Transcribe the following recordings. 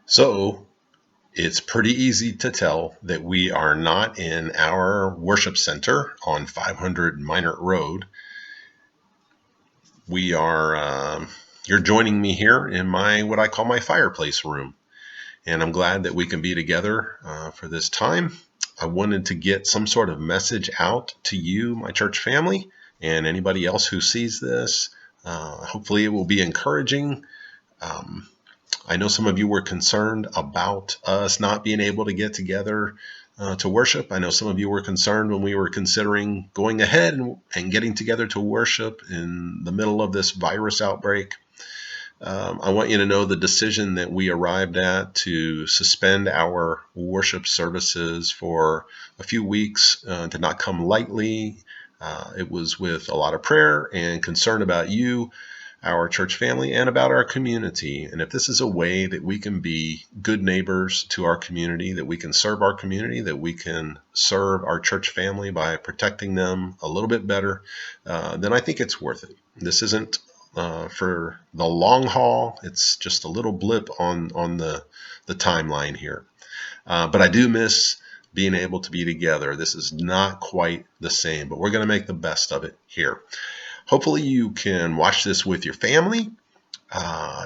So it's pretty easy to tell that we are not in our worship center on 500 Minot Road. We are, you're joining me here in my, what I call my fireplace room. And I'm glad that we can be together for this time. I wanted to get some sort of message out to you, my church family, and anybody else who sees this. Hopefully it will be encouraging. I know some of you were concerned about us not being able to get together to worship. I know some of you were concerned when we were considering going ahead and getting together to worship in the middle of this virus outbreak. I want you to know the decision that we arrived at to suspend our worship services for a few weeks did not come lightly. It was with a lot of prayer and concern about you, our church family, and about our community. And if this is a way that we can be good neighbors to our community, that we can serve our community, that we can serve our church family by protecting them a little bit better, then I think it's worth it. This isn't for the long haul. It's just a little blip on the timeline here. But I do miss being able to be together. This is not quite the same, but we're going to make the best of it here. Hopefully you can watch this with your family.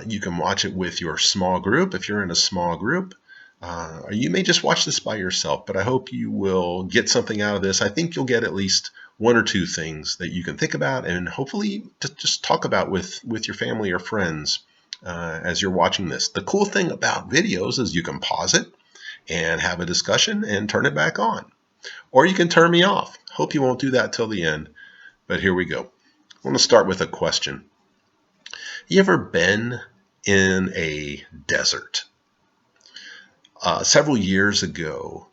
You can watch it with your small group if you're in a small group. Or you may just watch this by yourself, but I hope you will get something out of this. I think you'll get at least one or two things that you can think about and hopefully to just talk about with your family or friends as you're watching this. The cool thing about videos is you can pause it and have a discussion and turn it back on. Or you can turn me off. Hope you won't do that till the end, but here we go. I want to start with a question. You ever been in a desert? Several years ago,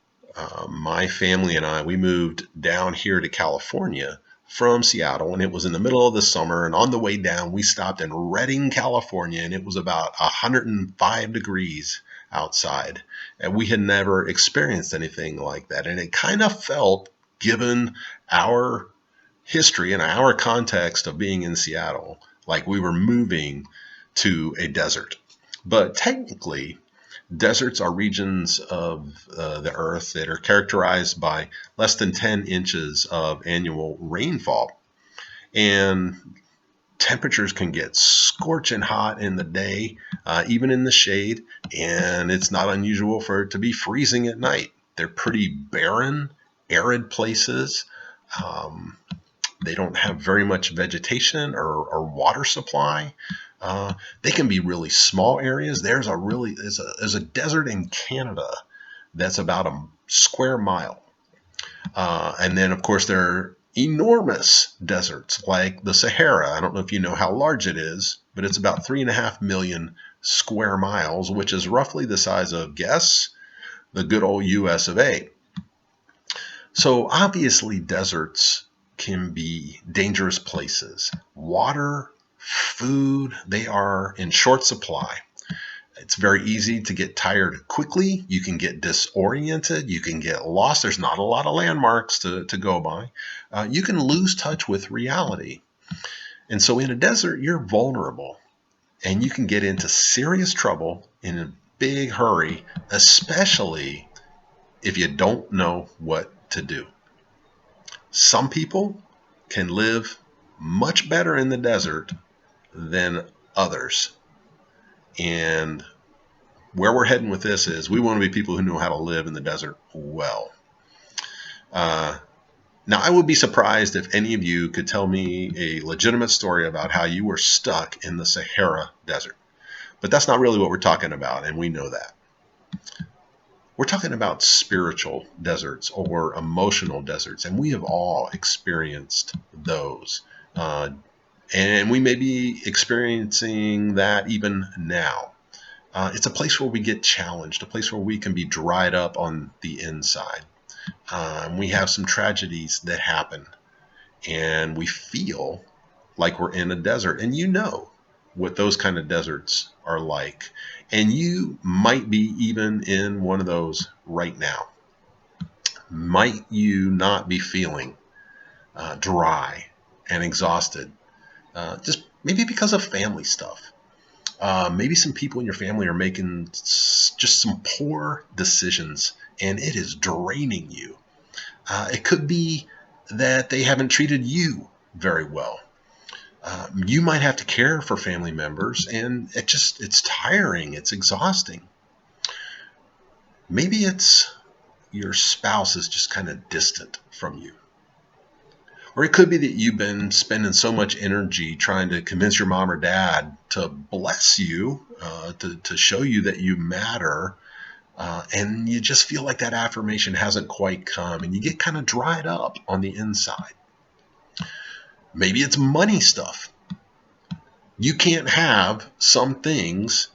my family and I, we moved down here to California from Seattle, and it was in the middle of the summer, and on the way down, we stopped in Redding, California, and it was about 105 degrees outside, and we had never experienced anything like that, and it kind of felt, given our history and our context of being in Seattle, like we were moving to a desert. But technically, deserts are regions of the earth that are characterized by less than 10 inches of annual rainfall. And temperatures can get scorching hot in the day, even in the shade, and it's not unusual for it to be freezing at night. They're pretty barren, arid places. They don't have very much vegetation or water supply. They can be really small areas. There's a desert in Canada that's about a square mile. And then, of course, there are enormous deserts like the Sahara. I don't know if you know how large it is, but it's about 3.5 million square miles, which is roughly the size of, guess, the good old US of A. So obviously deserts can be dangerous places. Water, food, they are in short supply. It's very easy to get tired quickly. You can get disoriented. You can get lost. There's not a lot of landmarks to go by. You can lose touch with reality. And so in a desert, you're vulnerable. And you can get into serious trouble in a big hurry, especially if you don't know what to do. Some people can live much better in the desert than others. And where we're heading with this is we want to be people who know how to live in the desert well. Now, I would be surprised if any of you could tell me a legitimate story about how you were stuck in the Sahara Desert. But that's not really what we're talking about, and we know that. We're talking about spiritual deserts or emotional deserts, and we have all experienced those. And we may be experiencing that even now. It's a place where we get challenged, a place where we can be dried up on the inside. We have some tragedies that happen, and we feel like we're in a desert. And you know what those kind of deserts are like. And you might be even in one of those right now. Might you not be feeling dry and exhausted, just maybe because of family stuff, Maybe some people in your family are making just some poor decisions and it is draining you. It could be that they haven't treated you very well. You might have to care for family members and it's tiring, it's exhausting. Maybe it's your spouse is just kind of distant from you. Or it could be that you've been spending so much energy trying to convince your mom or dad to bless you, to show you that you matter, and you just feel like that affirmation hasn't quite come, and you get kind of dried up on the inside. Maybe it's money stuff. You can't have some things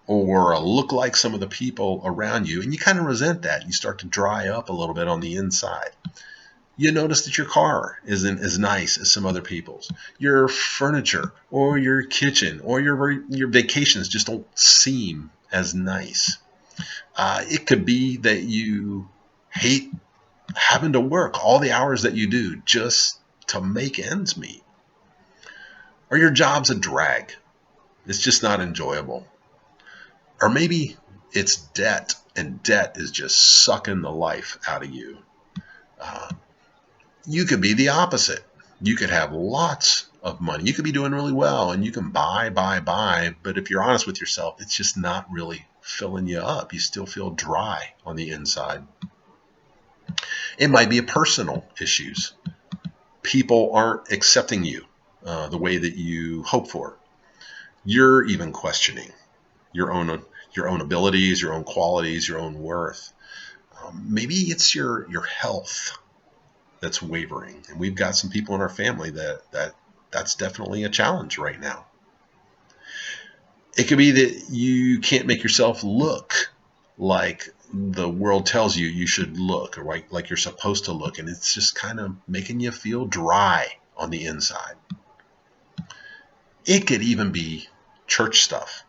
or look like some of the people around you, and you kind of resent that. You start to dry up a little bit on the inside. You notice that your car isn't as nice as some other people's. Your furniture or your kitchen or your vacations just don't seem as nice. It could be that you hate having to work all the hours that you do just to make ends meet. Or your job's a drag. It's just not enjoyable. Or maybe it's debt, and debt is just sucking the life out of you. You could be the opposite. You could have lots of money. You could be doing really well and you can buy. But if you're honest with yourself, it's just not really filling you up. You still feel dry on the inside. It might be a personal issues. People aren't accepting you the way that you hope for. You're even questioning your own abilities, your own qualities, your own worth. Maybe it's your health that's wavering. And we've got some people in our family that's definitely a challenge right now. It could be that you can't make yourself look like the world tells you you should look, or like you're supposed to look, and it's just kind of making you feel dry on the inside. It could even be church stuff.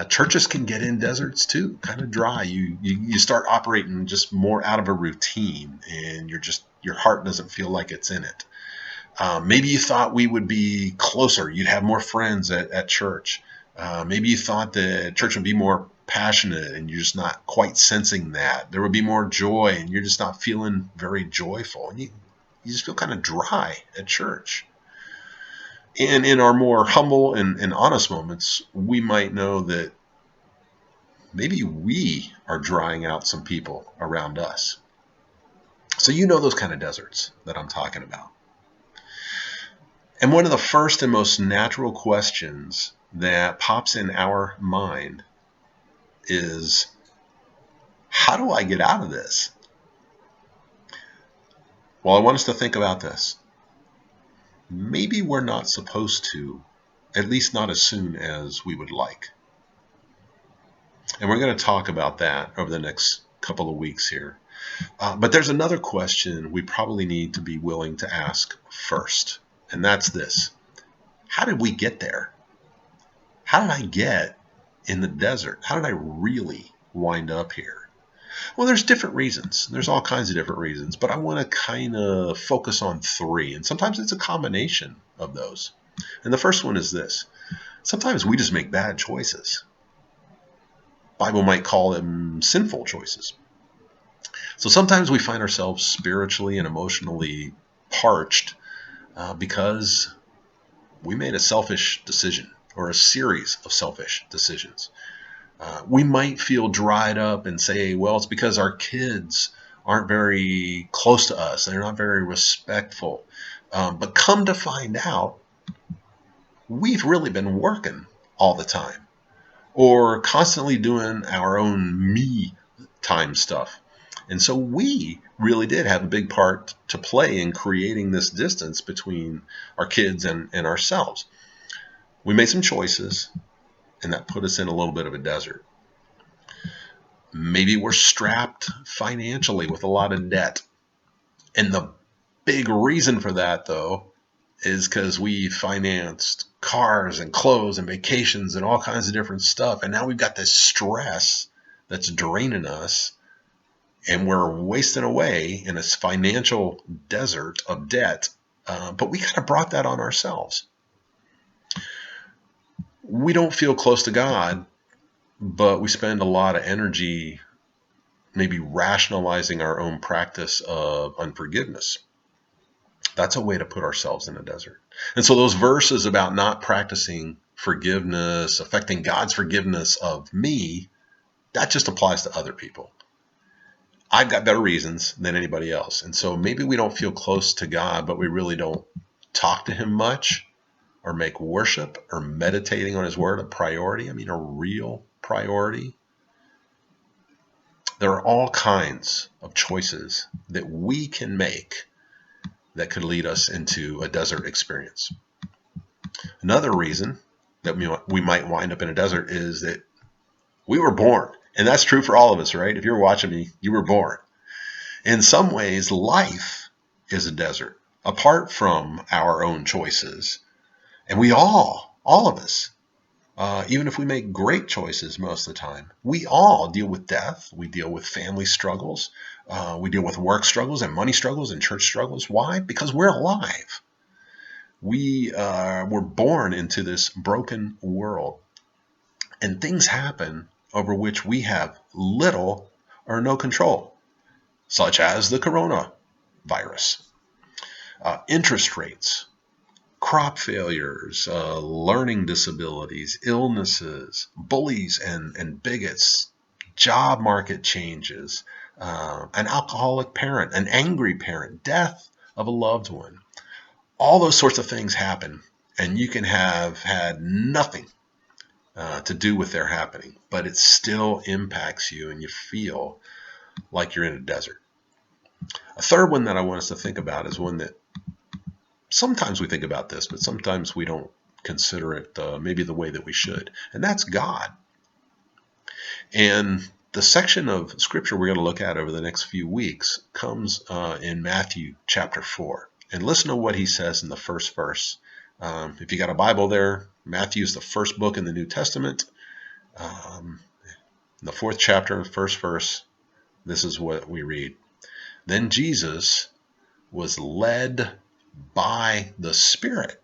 Churches can get in deserts too, kind of dry. You start operating just more out of a routine, and your heart doesn't feel like it's in it. Maybe you thought we would be closer. You'd have more friends at church. Maybe you thought that church would be more passionate, and you're just not quite sensing that. There would be more joy, and you're just not feeling very joyful. You just feel kind of dry at church. And in our more humble and honest moments, we might know that maybe we are drying out some people around us. So you know those kind of deserts that I'm talking about. And one of the first and most natural questions that pops in our mind is, how do I get out of this? Well, I want us to think about this. Maybe we're not supposed to, at least not as soon as we would like. And we're going to talk about that over the next couple of weeks here. But there's another question we probably need to be willing to ask first. And that's this. How did we get there? How did I get in the desert? How did I really wind up here? Well, there's different reasons. There's all kinds of different reasons. But I want to kind of focus on three. And sometimes it's a combination of those. And the first one is this. Sometimes we just make bad choices. Bible might call them sinful choices. So sometimes we find ourselves spiritually and emotionally parched because we made a selfish decision or a series of selfish decisions. We might feel dried up and say, well, it's because our kids aren't very close to us. They're not very respectful. But come to find out, we've really been working all the time or constantly doing our own me time stuff. And so we really did have a big part to play in creating this distance between our kids and ourselves. We made some choices, and that put us in a little bit of a desert. Maybe we're strapped financially with a lot of debt. And the big reason for that, though, is because we financed cars and clothes and vacations and all kinds of different stuff. And now we've got this stress that's draining us. And we're wasting away in this financial desert of debt. But we kind of brought that on ourselves. We don't feel close to God, but we spend a lot of energy maybe rationalizing our own practice of unforgiveness. That's a way to put ourselves in a desert. And so those verses about not practicing forgiveness, affecting God's forgiveness of me, that just applies to other people. I've got better reasons than anybody else. And so maybe we don't feel close to God, but we really don't talk to him much or make worship or meditating on his word a priority. I mean, a real priority. There are all kinds of choices that we can make that could lead us into a desert experience. Another reason that we might wind up in a desert is that we were born. And that's true for all of us, right? If you're watching me, you were born. In some ways, life is a desert, apart from our own choices. And we all of us, even if we make great choices most of the time, we all deal with death. We deal with family struggles. We deal with work struggles and money struggles and church struggles. Why? Because we're alive. We were born into this broken world. And things happen over which we have little or no control, such as the coronavirus, interest rates, crop failures, learning disabilities, illnesses, bullies and bigots, job market changes, an alcoholic parent, an angry parent, death of a loved one. All those sorts of things happen, and you can have had nothing to do with their happening, but it still impacts you and you feel like you're in a desert. A third one that I want us to think about is one that sometimes we think about this, but sometimes we don't consider it maybe the way that we should, and that's God. And the section of scripture we're going to look at over the next few weeks comes in Matthew chapter 4. And listen to what he says in the first verse. If you got a Bible there, Matthew is the first book in the New Testament. The fourth chapter, first verse, this is what we read. Then Jesus was led by the Spirit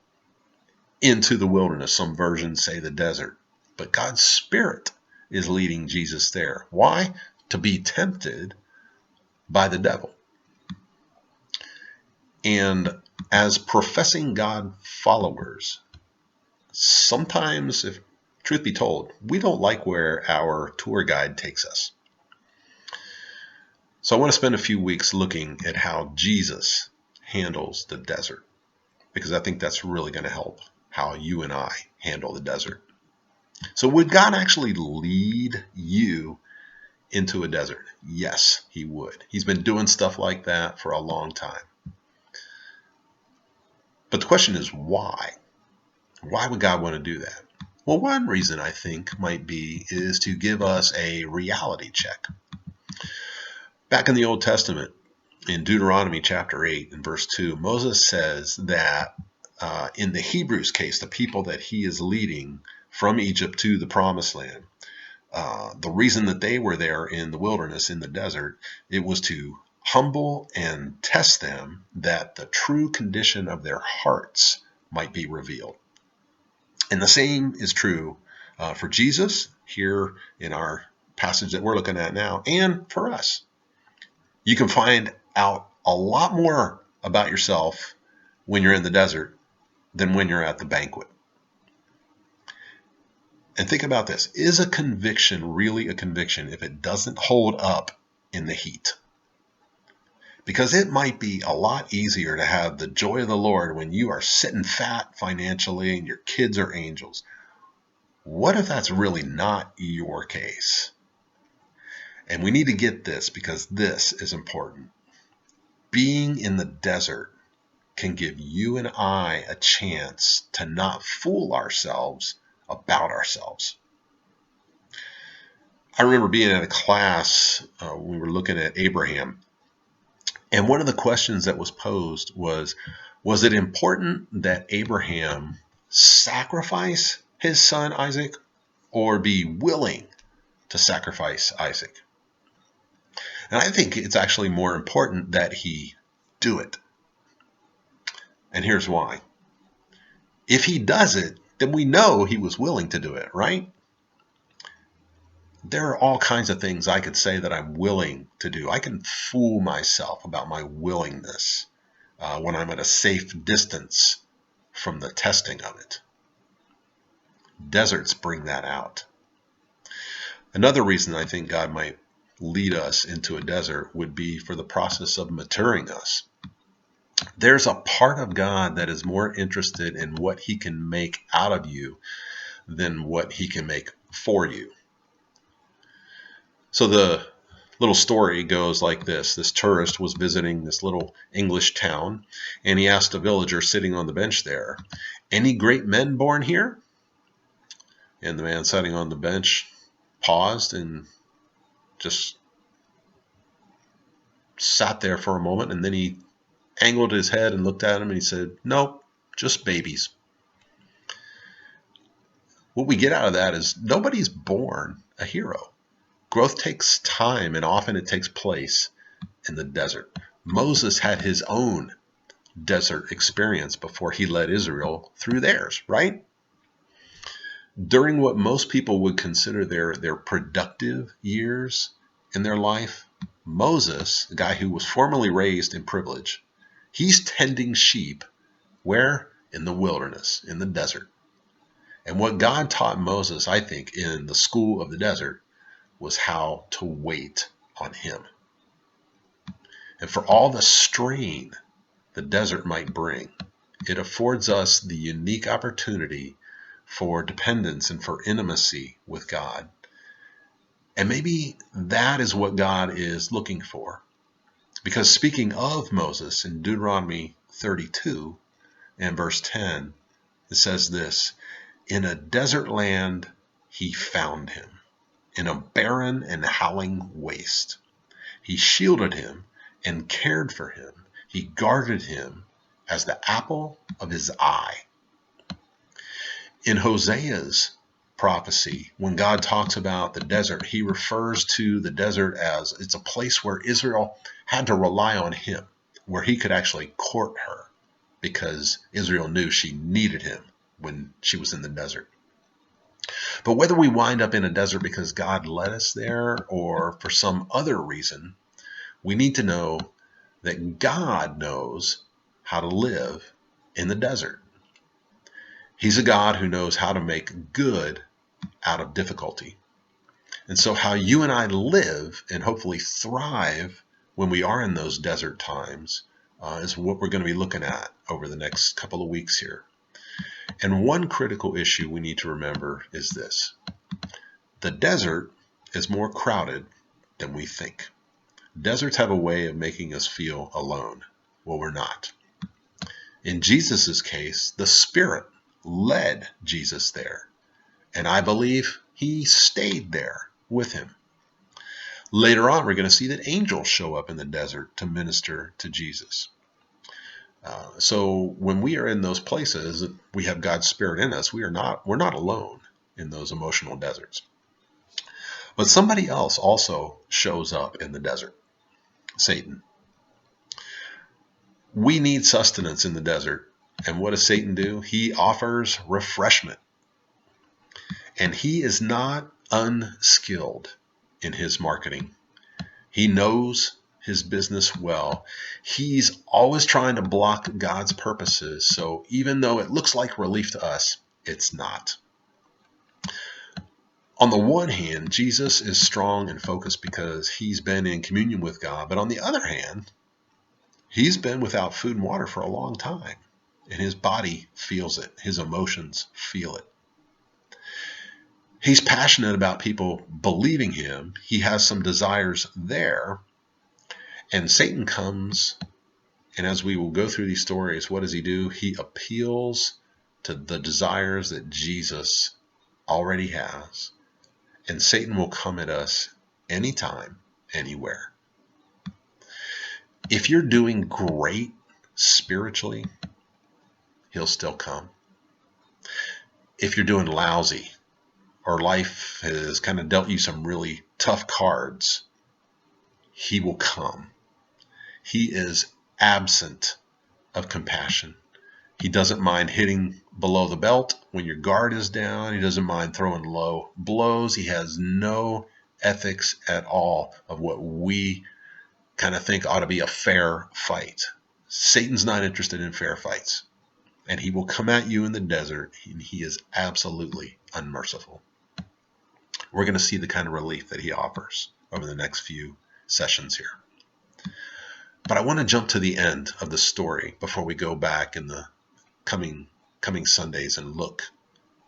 into the wilderness. Some versions say the desert. But God's Spirit is leading Jesus there. Why? To be tempted by the devil. And as professing God followers, sometimes, if truth be told, we don't like where our tour guide takes us. So I want to spend a few weeks looking at how Jesus handles the desert, because I think that's really going to help how you and I handle the desert. So would God actually lead you into a desert? Yes, he would. He's been doing stuff like that for a long time. But the question is why? Why would God want to do that? Well, one reason I think might be is to give us a reality check. Back in the Old Testament, in Deuteronomy chapter 8 and verse 2, Moses says that in the Hebrews' case, the people that he is leading from Egypt to the Promised Land, the reason that they were there in the wilderness, in the desert, it was to humble and test them that the true condition of their hearts might be revealed. And the same is true for Jesus here in our passage that we're looking at now, and for us. You can find out a lot more about yourself when you're in the desert than when you're at the banquet. And think about this. Is a conviction really a conviction if it doesn't hold up in the heat? Because it might be a lot easier to have the joy of the Lord when you are sitting fat financially and your kids are angels. What if that's really not your case? And we need to get this, because this is important. Being in the desert can give you and I a chance to not fool ourselves about ourselves. I remember being in a class, we were looking at Abraham. And one of the questions that was posed was it important that Abraham sacrifice his son Isaac or be willing to sacrifice Isaac? And I think it's actually more important that he do it. And here's why. If he does it, then we know he was willing to do it, right? There are all kinds of things I could say that I'm willing to do. I can fool myself about my willingness when I'm at a safe distance from the testing of it. Deserts bring that out. Another reason I think God might lead us into a desert would be for the process of maturing us. There's a part of God that is more interested in what he can make out of you than what he can make for you. So the little story goes like this. This tourist was visiting this little English town, and he asked a villager sitting on the bench there, "Any great men born here?" And the man sitting on the bench paused and just sat there for a moment, and then he angled his head and looked at him and he said, "Nope, just babies." What we get out of that is nobody's born a hero. Growth takes time, and often it takes place in the desert. Moses had his own desert experience before he led Israel through theirs, right? During what most people would consider their productive years in their life, Moses, the guy who was formerly raised in privilege, he's tending sheep where? In the wilderness, in the desert. And what God taught Moses, I think, in the school of the desert was how to wait on him. And for all the strain the desert might bring, it affords us the unique opportunity for dependence and for intimacy with God. And maybe that is what God is looking for. Because speaking of Moses in Deuteronomy 32 and verse 10, it says this, "In a desert land he found him, in a barren and howling waste. He shielded him and cared for him. He guarded him as the apple of his eye." In Hosea's prophecy, when God talks about the desert, he refers to the desert as it's a place where Israel had to rely on him, where he could actually court her because Israel knew she needed him when she was in the desert. But whether we wind up in a desert because God led us there or for some other reason, we need to know that God knows how to live in the desert. He's a God who knows how to make good out of difficulty. And so how you and I live and hopefully thrive when we are in those desert times is what we're going to be looking at over the next couple of weeks here. And one critical issue we need to remember is this. The desert is more crowded than we think. Deserts have a way of making us feel alone. Well, we're not. In Jesus's case, the Spirit led Jesus there. And I believe he stayed there with him. Later on, we're going to see that angels show up in the desert to minister to Jesus. So when we are in those places, we have God's Spirit in us. We're not alone in those emotional deserts. But somebody else also shows up in the desert, Satan. We need sustenance in the desert. And what does Satan do? He offers refreshment. And he is not unskilled in his marketing. He knows his business well. He's always trying to block God's purposes. So even though it looks like relief to us, it's not. On the one hand, Jesus is strong and focused because he's been in communion with God. But on the other hand, he's been without food and water for a long time. And his body feels it. His emotions feel it. He's passionate about people believing him. He has some desires there. And Satan comes, and as we will go through these stories, what does he do? He appeals to the desires that Jesus already has. And Satan will come at us anytime, anywhere. If you're doing great spiritually, he'll still come. If you're doing lousy, or life has kind of dealt you some really tough cards, he will come. He is absent of compassion. He doesn't mind hitting below the belt when your guard is down. He doesn't mind throwing low blows. He has no ethics at all of what we kind of think ought to be a fair fight. Satan's not interested in fair fights. And he will come at you in the desert, and he is absolutely unmerciful. We're going to see the kind of relief that he offers over the next few sessions here. But I want to jump to the end of the story before we go back in the coming Sundays and look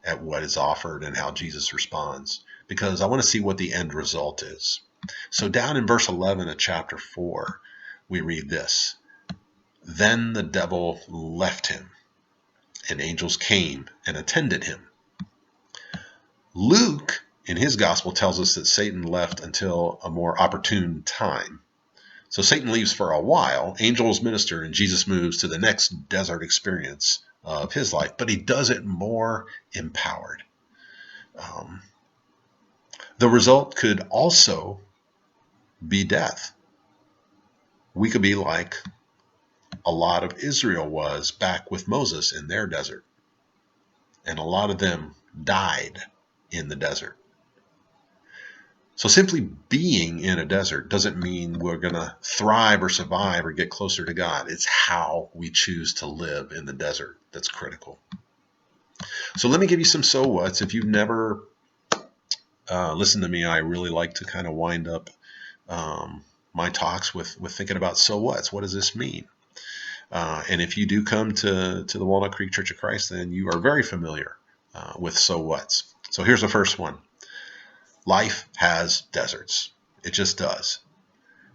at what is offered and how Jesus responds, because I want to see what the end result is. So down in verse 11 of chapter 4, we read this: "Then the devil left him, and angels came and attended him." Luke, in his gospel, tells us that Satan left until a more opportune time. So Satan leaves for a while, angels minister, and Jesus moves to the next desert experience of his life, but he does it more empowered. The result could also be death. We could be like a lot of Israel was back with Moses in their desert. And a lot of them died in the desert. So simply being in a desert doesn't mean we're going to thrive or survive or get closer to God. It's how we choose to live in the desert that's critical. So let me give you some so whats. If you've never listened to me, I really like to kind of wind up my talks with thinking about so whats. What does this mean? And if you do come to the Walnut Creek Church of Christ, then you are very familiar with so whats. So here's the first one. Life has deserts. It just does.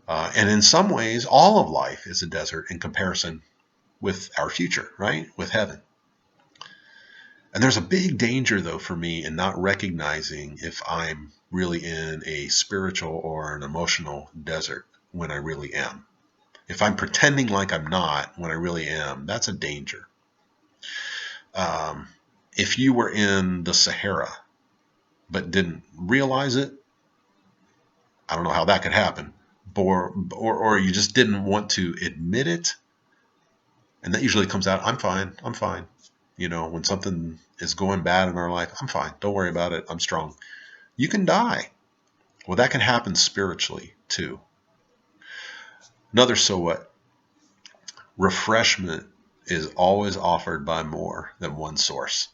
And in some ways, all of life is a desert in comparison with our future, right? With heaven. And there's a big danger, though, for me in not recognizing if I'm really in a spiritual or an emotional desert when I really am. If I'm pretending like I'm not when I really am, that's a danger. If you were in the Sahara but didn't realize it, I don't know how that could happen. Or you just didn't want to admit it. And that usually comes out, I'm fine. You know, when something is going bad in our life, I'm fine. Don't worry about it. I'm strong. You can die. Well, that can happen spiritually too. Another so what? Refreshment is always offered by more than one source.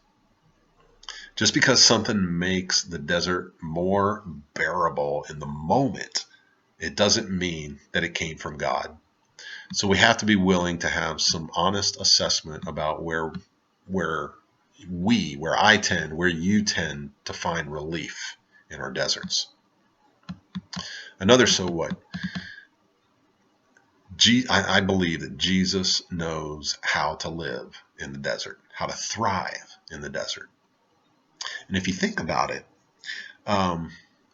Just because something makes the desert more bearable in the moment, it doesn't mean that it came from God. So we have to be willing to have some honest assessment about where you tend to find relief in our deserts. Another so what? I believe that Jesus knows how to live in the desert, how to thrive in the desert. And if you think about it,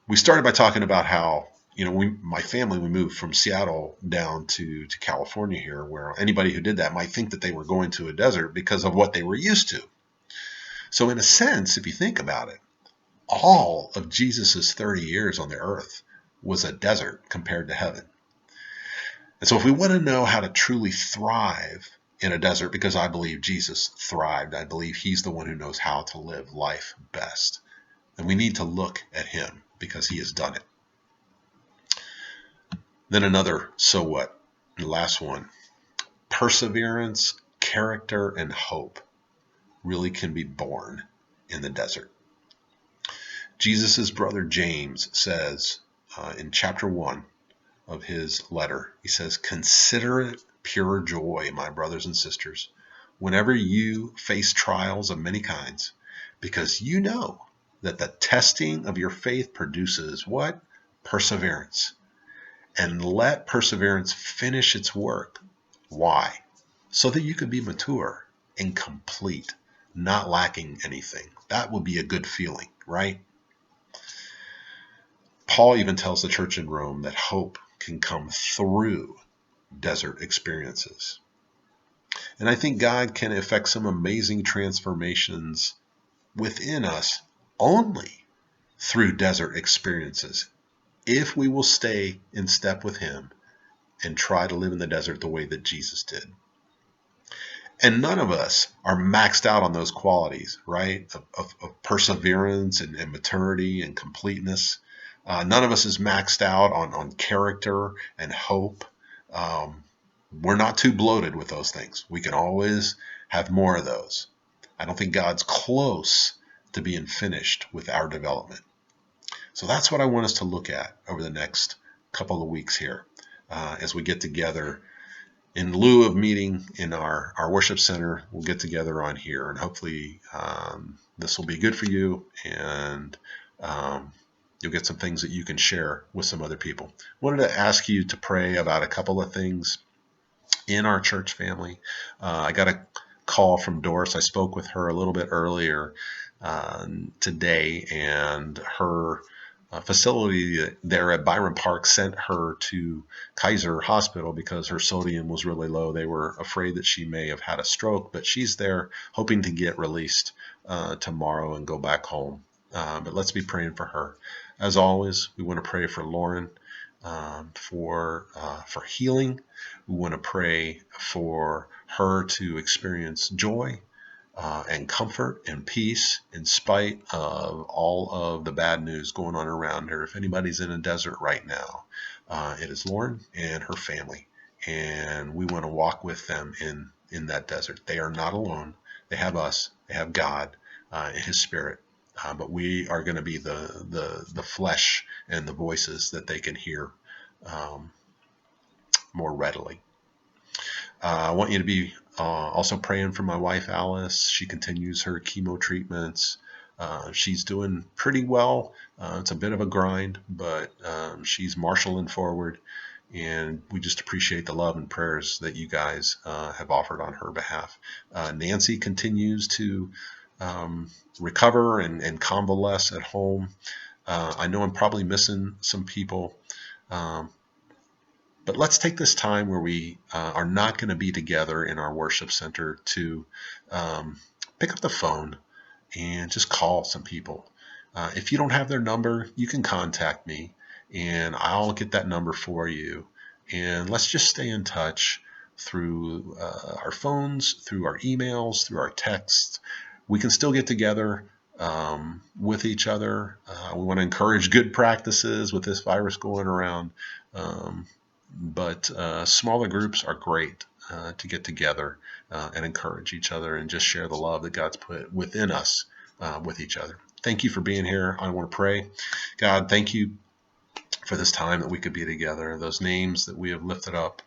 we started by talking about how, my family, we moved from Seattle down to California here, where anybody who did that might think that they were going to a desert because of what they were used to. So in a sense, if you think about it, all of Jesus's 30 years on the earth was a desert compared to heaven. And so if we want to know how to truly thrive in a desert, because I believe Jesus thrived, I believe he's the one who knows how to live life best, then we need to look at him because he has done it. Then another so what? The last one. Perseverance, character, and hope really can be born in the desert. Jesus' brother James says in chapter 1 of his letter, he says, "Consider it pure joy, my brothers and sisters, whenever you face trials of many kinds, because you know that the testing of your faith produces" what? Perseverance. And let perseverance finish its work. Why? So that you could be mature and complete, not lacking anything. That would be a good feeling, right? Paul even tells the church in Rome that hope can come through desert experiences. And I think God can effect some amazing transformations within us only through desert experiences, if we will stay in step with him and try to live in the desert the way that Jesus did. And none of us are maxed out on those qualities, right? Of perseverance and maturity and completeness. None of us is maxed out on character and hope. Um, we're not too bloated with those things. We can always have more of those. I don't think God's close to being finished with our development. So that's what I want us to look at over the next couple of weeks here as we get together. In lieu of meeting in our worship center, we'll get together on here, and hopefully this will be good for you, and you'll get some things that you can share with some other people. Wanted to ask you to pray about a couple of things in our church family. I got a call from Doris. I spoke with her a little bit earlier today, and her facility there at Byron Park sent her to Kaiser Hospital because her sodium was really low. They were afraid that she may have had a stroke, but she's there hoping to get released tomorrow and go back home. But let's be praying for her. As always, we want to pray for Lauren for healing. We want to pray for her to experience joy and comfort and peace in spite of all of the bad news going on around her. If anybody's in a desert right now, it is Lauren and her family. And we want to walk with them in that desert. They are not alone. They have us. They have God and His Spirit. But we are going to be the flesh and the voices that they can hear more readily. I want you to be also praying for my wife, Alice. She continues her chemo treatments. She's doing pretty well. It's a bit of a grind, but she's marshaling forward. And we just appreciate the love and prayers that you guys have offered on her behalf. Nancy continues to recover and convalesce at home. I know I'm probably missing some people. But let's take this time where we are not going to be together in our worship center to pick up the phone and just call some people. If you don't have their number, you can contact me and I'll get that number for you. And let's just stay in touch through our phones, through our emails, through our texts. We can still get together with each other. We want to encourage good practices with this virus going around. But smaller groups are great to get together and encourage each other and just share the love that God's put within us with each other. Thank you for being here. I want to pray. God, thank you for this time that we could be together, those names that we have lifted up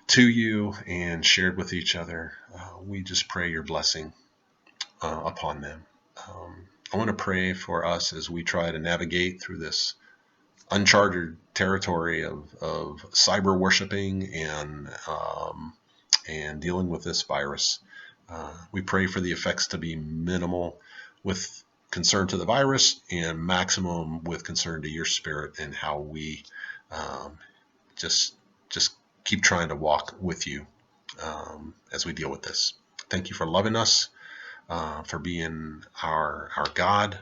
to you and shared with each other. We just pray your blessing upon them. I want to pray for us as we try to navigate through this uncharted territory of cyber worshiping and dealing with this virus. We pray for the effects to be minimal with concern to the virus and maximum with concern to your Spirit and how we just keep trying to walk with you as we deal with this. Thank you for loving us, for being our God.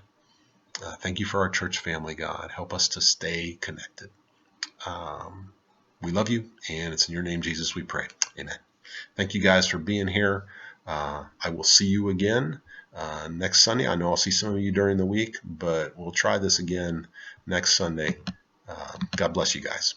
Thank you for our church family, God. Help us to stay connected. We love you, and it's in your name, Jesus, we pray. Amen. Thank you guys for being here. I will see you again next Sunday. I know I'll see some of you during the week, but we'll try this again next Sunday. God bless you guys.